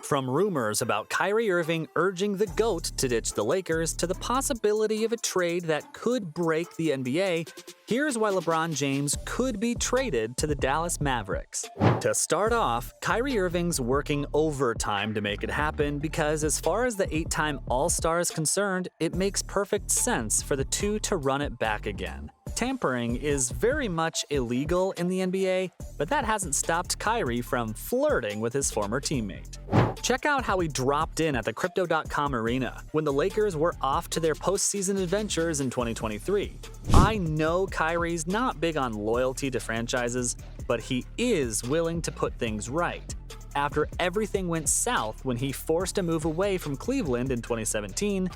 From rumors about Kyrie Irving urging the GOAT to ditch the Lakers to the possibility of a trade that could break the NBA, here's why LeBron James could be traded to the Dallas Mavericks. To start off, Kyrie Irving's working overtime to make it happen because as far as the 8-time All-Star is concerned, it makes perfect sense for the two to run it back again. Tampering is very much illegal in the NBA, but that hasn't stopped Kyrie from flirting with his former teammate. Check out how he dropped in at the Crypto.com arena when the Lakers were off to their postseason adventures in 2023. I know Kyrie's not big on loyalty to franchises, but he is willing to put things right. After everything went south when he forced a move away from Cleveland in 2017,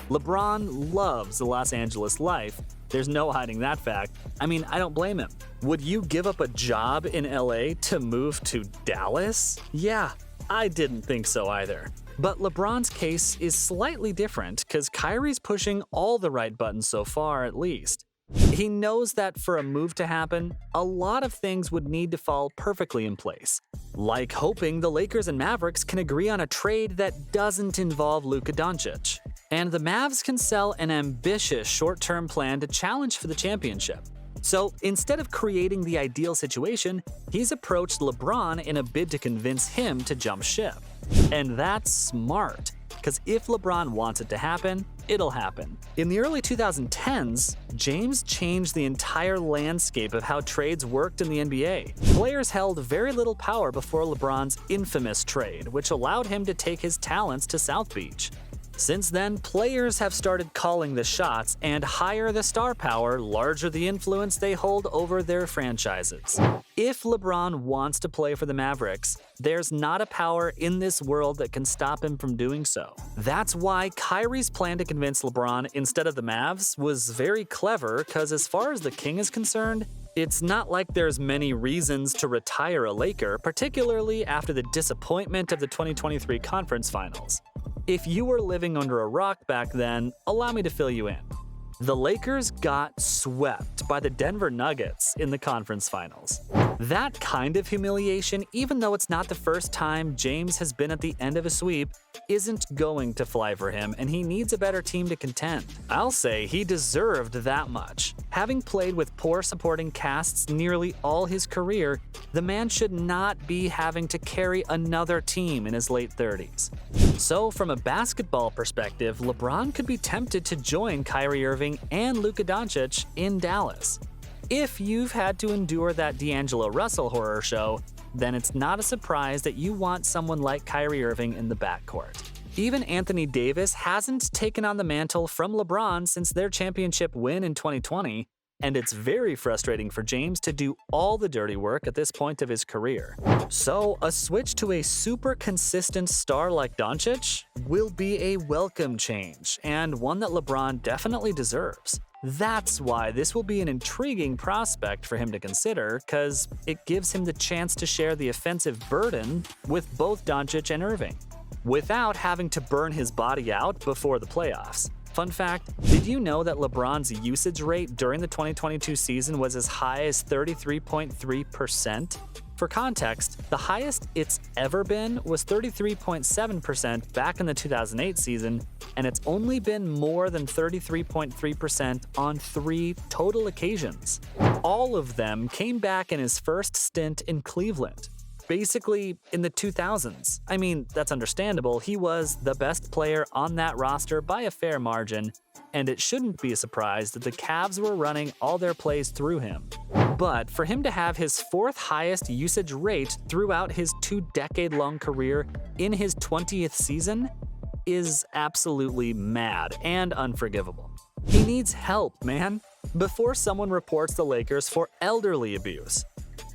LeBron loves the Los Angeles life. There's no hiding that fact. I mean, I don't blame him. Would you give up a job in LA to move to Dallas? Yeah, I didn't think so either. But LeBron's case is slightly different because Kyrie's pushing all the right buttons so far, at least. He knows that for a move to happen, a lot of things would need to fall perfectly in place. Like hoping the Lakers and Mavericks can agree on a trade that doesn't involve Luka Doncic. And the Mavs can sell an ambitious short-term plan to challenge for the championship. So instead of creating the ideal situation, he's approached LeBron in a bid to convince him to jump ship. And that's smart, because if LeBron wants it to happen, it'll happen. In the early 2010s, James changed the entire landscape of how trades worked in the NBA. Players held very little power before LeBron's infamous trade, which allowed him to take his talents to South Beach. Since then, players have started calling the shots, and higher the star power, larger the influence they hold over their franchises. If LeBron wants to play for the Mavericks, there's not a power in this world that can stop him from doing so. That's why Kyrie's plan to convince LeBron instead of the Mavs was very clever, because as far as the King is concerned, it's not like there's many reasons to retire a Laker, particularly after the disappointment of the 2023 Conference Finals. If you were living under a rock back then, allow me to fill you in. The Lakers got swept by the Denver Nuggets in the conference finals. That kind of humiliation, even though it's not the first time James has been at the end of a sweep, isn't going to fly for him, and he needs a better team to contend. I'll say he deserved that much. Having played with poor supporting casts nearly all his career, the man should not be having to carry another team in his late 30s. So from a basketball perspective, LeBron could be tempted to join Kyrie Irving and Luka Doncic in Dallas. If you've had to endure that D'Angelo Russell horror show, then it's not a surprise that you want someone like Kyrie Irving in the backcourt. Even Anthony Davis hasn't taken on the mantle from LeBron since their championship win in 2020, and it's very frustrating for James to do all the dirty work at this point of his career. So a switch to a super consistent star like Doncic will be a welcome change, and one that LeBron definitely deserves. That's why this will be an intriguing prospect for him to consider, because it gives him the chance to share the offensive burden with both Doncic and Irving, without having to burn his body out before the playoffs. Fun fact, did you know that LeBron's usage rate during the 2022 season was as high as 33.3%? For context, the highest it's ever been was 33.7% back in the 2008 season, and it's only been more than 33.3% on 3 total occasions. All of them came back in his first stint in Cleveland. Basically, in the 2000s. I mean, that's understandable. He was the best player on that roster by a fair margin, and it shouldn't be a surprise that the Cavs were running all their plays through him. But for him to have his 4th highest usage rate throughout his 2-decade-long career in his 20th season is absolutely mad and unforgivable. He needs help, man, before someone reports the Lakers for elderly abuse.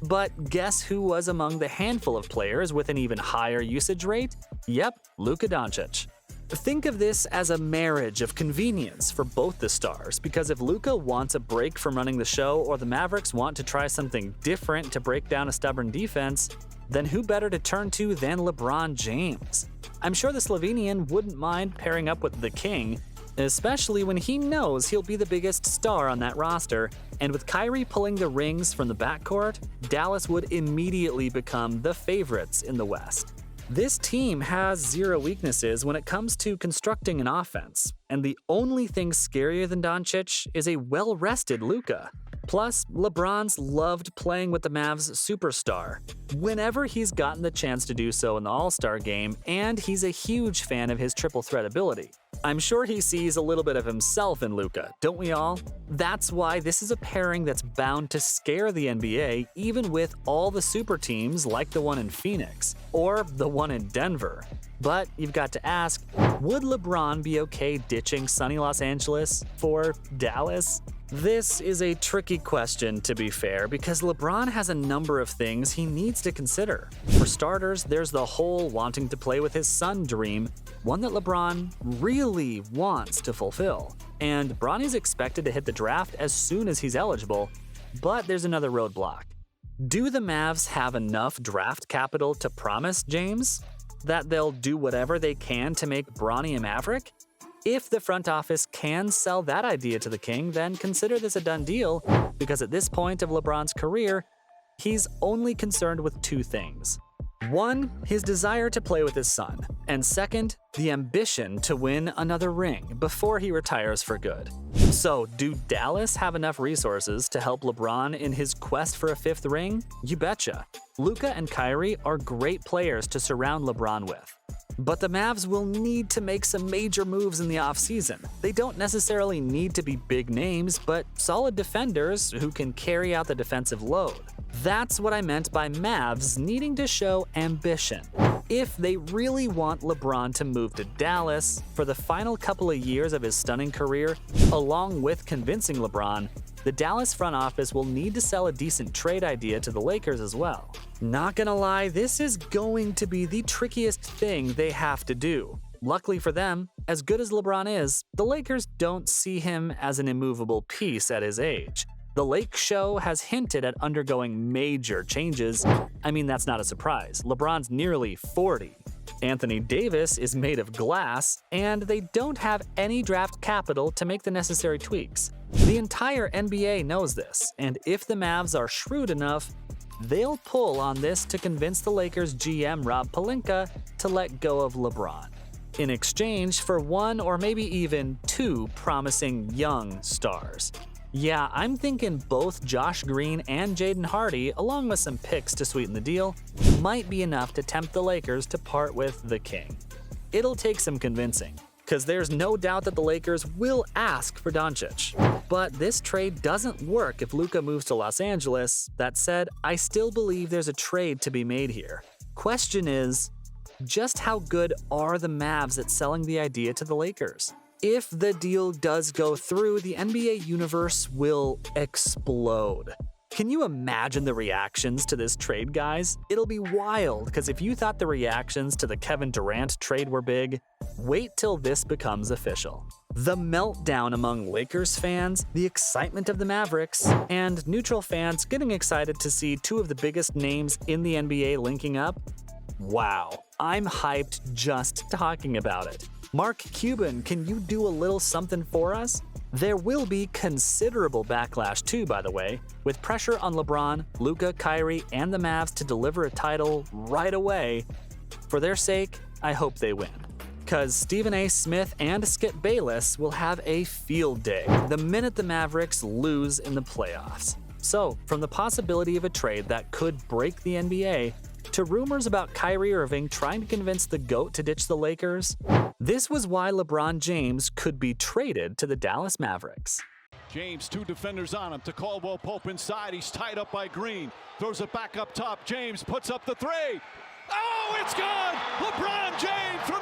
But guess who was among the handful of players with an even higher usage rate? Yep, Luka Doncic. Think of this as a marriage of convenience for both the stars, because if Luka wants a break from running the show or the Mavericks want to try something different to break down a stubborn defense, then who better to turn to than LeBron James? I'm sure the Slovenian wouldn't mind pairing up with the King, especially when he knows he'll be the biggest star on that roster, and with Kyrie pulling the rings from the backcourt, Dallas would immediately become the favorites in the West. This team has zero weaknesses when it comes to constructing an offense, and the only thing scarier than Doncic is a well-rested Luka. Plus, LeBron's loved playing with the Mavs' superstar whenever he's gotten the chance to do so in the All-Star game, and he's a huge fan of his triple threat ability. I'm sure he sees a little bit of himself in Luka, don't we all? That's why this is a pairing that's bound to scare the NBA, even with all the super teams like the one in Phoenix or the one in Denver. But you've got to ask, would LeBron be okay ditching sunny Los Angeles for Dallas? This is a tricky question, to be fair, because LeBron has a number of things he needs to consider. For starters, there's the whole wanting to play with his son dream, one that LeBron really wants to fulfill. And Bronny's expected to hit the draft as soon as he's eligible, but there's another roadblock. Do the Mavs have enough draft capital to promise James that they'll do whatever they can to make Bronny a Maverick? If the front office can sell that idea to the King, then consider this a done deal, because at this point of LeBron's career, he's only concerned with two things. One, his desire to play with his son, and second, the ambition to win another ring before he retires for good. So, do Dallas have enough resources to help LeBron in his quest for a fifth ring? You betcha. Luka and Kyrie are great players to surround LeBron with. But the Mavs will need to make some major moves in the offseason. They don't necessarily need to be big names, but solid defenders who can carry out the defensive load. That's what I meant by Mavs needing to show ambition. If they really want LeBron to move to Dallas for the final couple of years of his stunning career, along with convincing LeBron, the Dallas front office will need to sell a decent trade idea to the Lakers as well. Not gonna lie, this is going to be the trickiest thing they have to do. Luckily for them, as good as LeBron is, the Lakers don't see him as an immovable piece at his age. The Lake Show has hinted at undergoing major changes. I mean, that's not a surprise. LeBron's nearly 40. Anthony Davis is made of glass, and they don't have any draft capital to make the necessary tweaks. The entire NBA knows this, and if the Mavs are shrewd enough, they'll pull on this to convince the Lakers GM Rob Pelinka to let go of LeBron, in exchange for one or maybe even two promising young stars. Yeah, I'm thinking both Josh Green and Jaden Hardy, along with some picks to sweeten the deal, might be enough to tempt the Lakers to part with the King. It'll take some convincing, because there's no doubt that the Lakers will ask for Doncic. But this trade doesn't work if Luka moves to Los Angeles. That said, I still believe there's a trade to be made here. Question is, just how good are the Mavs at selling the idea to the Lakers? If the deal does go through, the NBA universe will explode. Can you imagine the reactions to this trade, guys? It'll be wild, because if you thought the reactions to the Kevin Durant trade were big, wait till this becomes official. The meltdown among Lakers fans, the excitement of the Mavericks, and neutral fans getting excited to see two of the biggest names in the NBA linking up? Wow, I'm hyped just talking about it. Mark Cuban, can you do a little something for us? There will be considerable backlash too, by the way, with pressure on LeBron, Luka, Kyrie, and the Mavs to deliver a title right away. For their sake, I hope they win. Because Stephen A. Smith and Skip Bayless will have a field day the minute the Mavericks lose in the playoffs. So, from the possibility of a trade that could break the NBA, to rumors about Kyrie Irving trying to convince the GOAT to ditch the Lakers, this was why LeBron James could be traded to the Dallas Mavericks. James, two defenders on him to Caldwell Pope inside. He's tied up by Green. Throws it back up top. James puts up the three. Oh, it's gone! LeBron James from